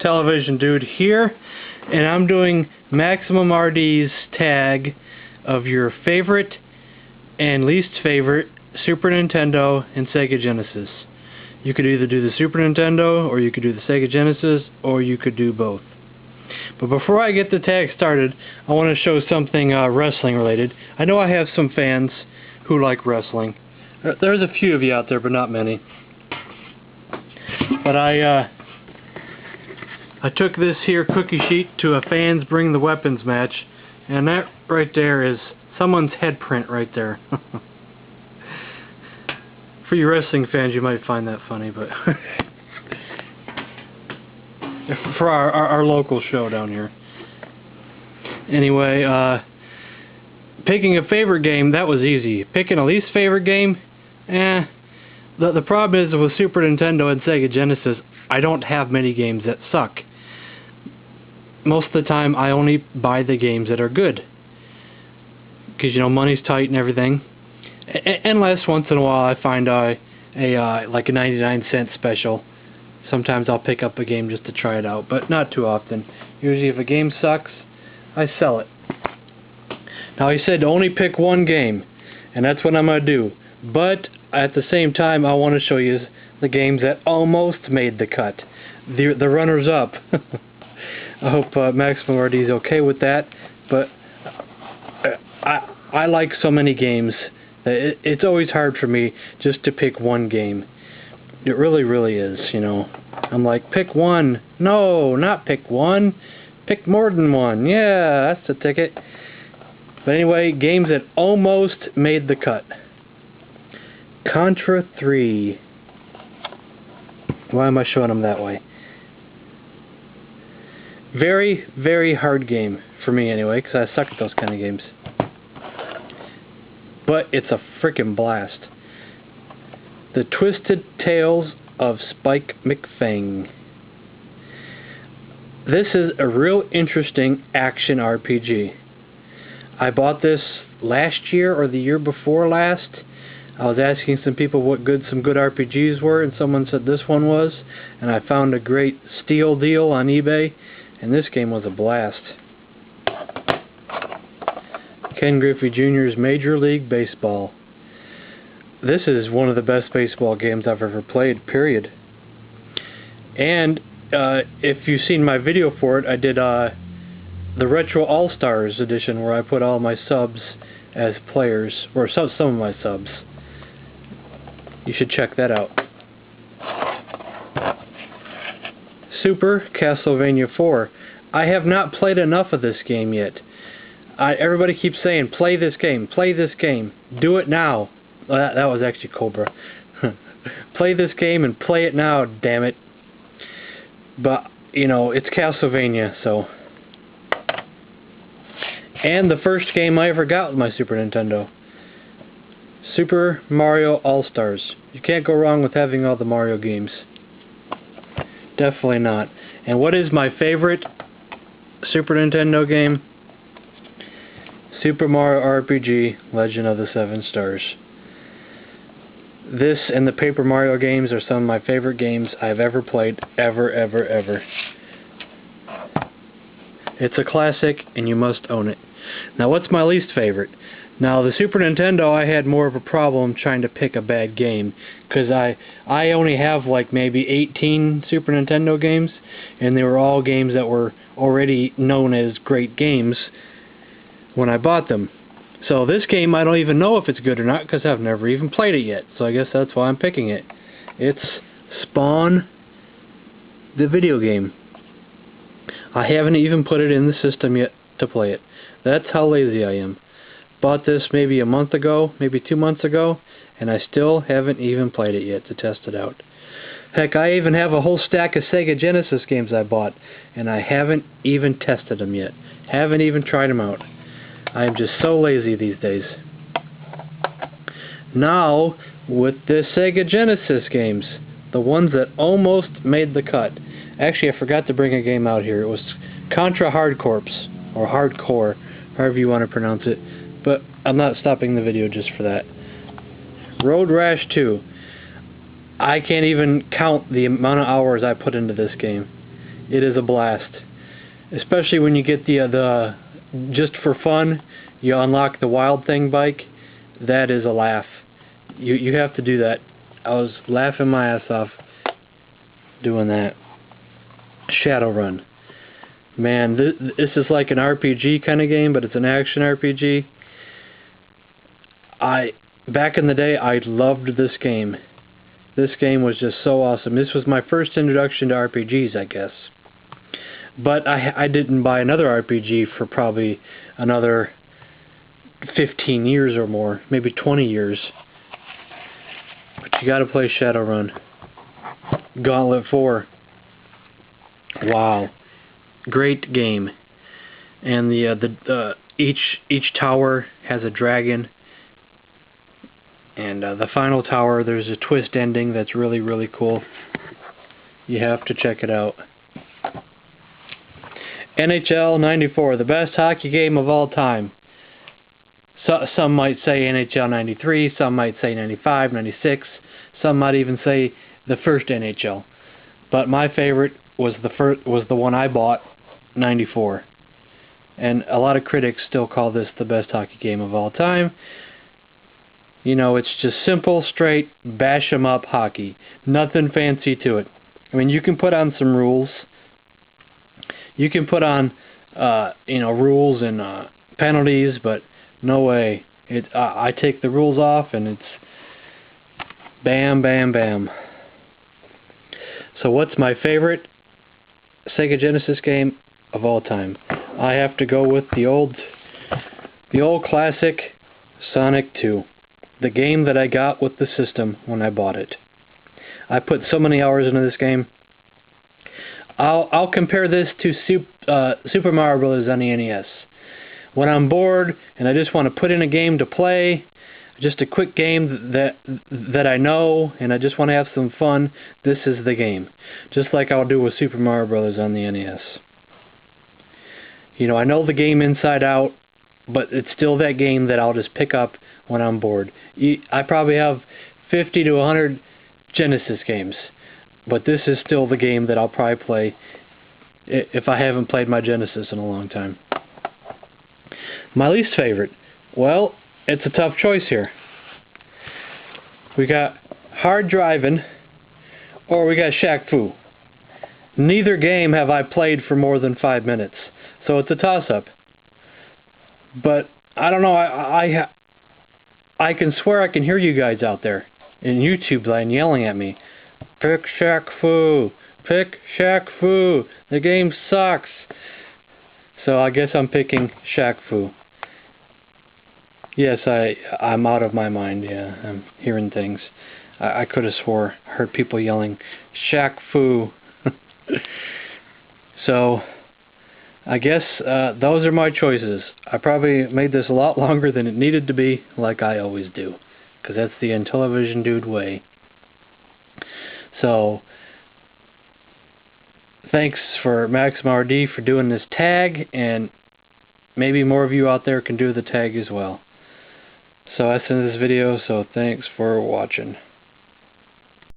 Television Dude here, and I'm doing MaximumRD's tag of your favorite and least favorite Super Nintendo and Sega Genesis. You could either do the Super Nintendo, or you could do the Sega Genesis, or you could do both. But before I get the tag started, I want to show something wrestling related. I know I have some fans who like wrestling. There's a few of you out there, but not many. But I took this here cookie sheet to a Fans Bring the Weapons match, and that right there is someone's head print right there. For you wrestling fans, you might find that funny, but for our local show down here. Anyway, picking a favorite game, that was easy. Picking a least favorite game, the problem is with Super Nintendo and Sega Genesis, I don't have many games that suck. Most of the time, I only buy the games that are good. Because, you know, money's tight and everything. Unless once in a while I find like a 99-cent special. Sometimes I'll pick up a game just to try it out, but not too often. Usually if a game sucks, I sell it. Now he said to only pick one game, and that's what I'm going to do. But at the same time, I want to show you the games that almost made the cut. The runners-up. I hope MaximumRD is okay with that, but I like so many games that it's always hard for me just to pick one game. It really, really is, you know. I'm like, pick one. No, not pick one. Pick more than one. Yeah, that's the ticket. But anyway, games that almost made the cut. Contra 3. Why am I showing them that way? Very, very hard game for me anyway, because I suck at those kind of games. But it's a frickin' blast. The Twisted Tales of Spike McFang. This is a real interesting action RPG. I bought this last year or the year before last. I was asking some people what some good RPGs were, and someone said this one was, and I found a great steal deal on eBay, and this game was a blast. Ken Griffey Jr.'s Major League Baseball. This is one of the best baseball games I've ever played, period. And if you've seen my video for it, I did the Retro All-Stars edition, where I put all my subs as players, or some of my subs. You should check that out. Super Castlevania 4. I have not played enough of this game yet. Everybody keeps saying, play this game, play this game, do it now. Well, that was actually Cobra. Play this game and play it now, damn it. But, you know, it's Castlevania, so. And the first game I ever got with my Super Nintendo. Super Mario All-Stars. You can't go wrong with having all the Mario games. Definitely not. And what is my favorite Super Nintendo game? Super Mario RPG Legend of the Seven Stars. This and the Paper Mario games are some of my favorite games I've ever played, ever. It's a classic, and you must own it. Now, what's my least favorite? Now, the Super Nintendo, I had more of a problem trying to pick a bad game, because I only have like maybe 18 Super Nintendo games, and they were all games that were already known as great games when I bought them. So this game, I don't even know if it's good or not, because I've never even played it yet. So I guess that's why I'm picking it. It's Spawn, the video game. I haven't even put it in the system yet to play it. That's how lazy I am. Bought this maybe a month ago, maybe 2 months ago, and I still haven't even played it yet to test it out. Heck, I even have a whole stack of Sega Genesis games I bought, and I haven't even tested them yet. Haven't even tried them out. I am just so lazy these days. Now, with the Sega Genesis games, the ones that almost made the cut. Actually, I forgot to bring a game out here. It was Contra Hard Corps, or Hardcore, however you want to pronounce it. But I'm not stopping the video just for that. Road Rash 2. I can't even count the amount of hours I put into this game. It is a blast. Especially when you get the just for fun, you unlock the Wild Thing bike. That is a laugh. You have to do that. I was laughing my ass off doing that. Shadowrun. Man, this is like an RPG kind of game, but it's an action RPG. Back in the day, I loved this game. This game was just so awesome. This was my first introduction to RPGs, I guess. But I didn't buy another RPG for probably another 15 years or more, maybe 20 years. But you gotta play Shadowrun. Gauntlet 4. Wow. Great game. And each tower has a dragon. And the final tower, there's a twist ending that's really, really cool. You have to check it out. NHL 94, the best hockey game of all time. So, some might say NHL 93, some might say 95, 96, some might even say the first NHL. But my favorite was the one I bought, 94. And a lot of critics still call this the best hockey game of all time. You know, it's just simple, straight, bash 'em up hockey. Nothing fancy to it. I mean, you can put on some rules. You can put on, rules and penalties, but no way. I take the rules off, and it's bam, bam, bam. So what's my favorite Sega Genesis game of all time? I have to go with the old classic Sonic 2. The game that I got with the system when I bought it. I put so many hours into this game. I'll compare this to Super Mario Bros. On the NES. When I'm bored and I just want to put in a game to play, just a quick game that I know, and I just want to have some fun, this is the game. Just like I'll do with Super Mario Bros. On the NES. You know, I know the game inside out, but it's still that game that I'll just pick up when I'm bored. I probably have 50 to 100 Genesis games, but this is still the game that I'll probably play if I haven't played my Genesis in a long time. My least favorite? Well, it's a tough choice here. We got Hard Driving, or we got Shaq Fu. Neither game have I played for more than 5 minutes, so it's a toss-up. But I don't know. I can swear I can hear you guys out there in YouTube land yelling at me. Pick Shaq Fu. Pick Shaq Fu. The game sucks. So I guess I'm picking Shaq Fu. Yes, I'm out of my mind. Yeah, I'm hearing things. I could have swore I heard people yelling Shaq Fu. So I guess those are my choices. I probably made this a lot longer than it needed to be, like I always do, because that's the Intellivision Dude way. So, thanks for MaximumRD for doing this tag, and maybe more of you out there can do the tag as well. So that's in this video, so thanks for watching.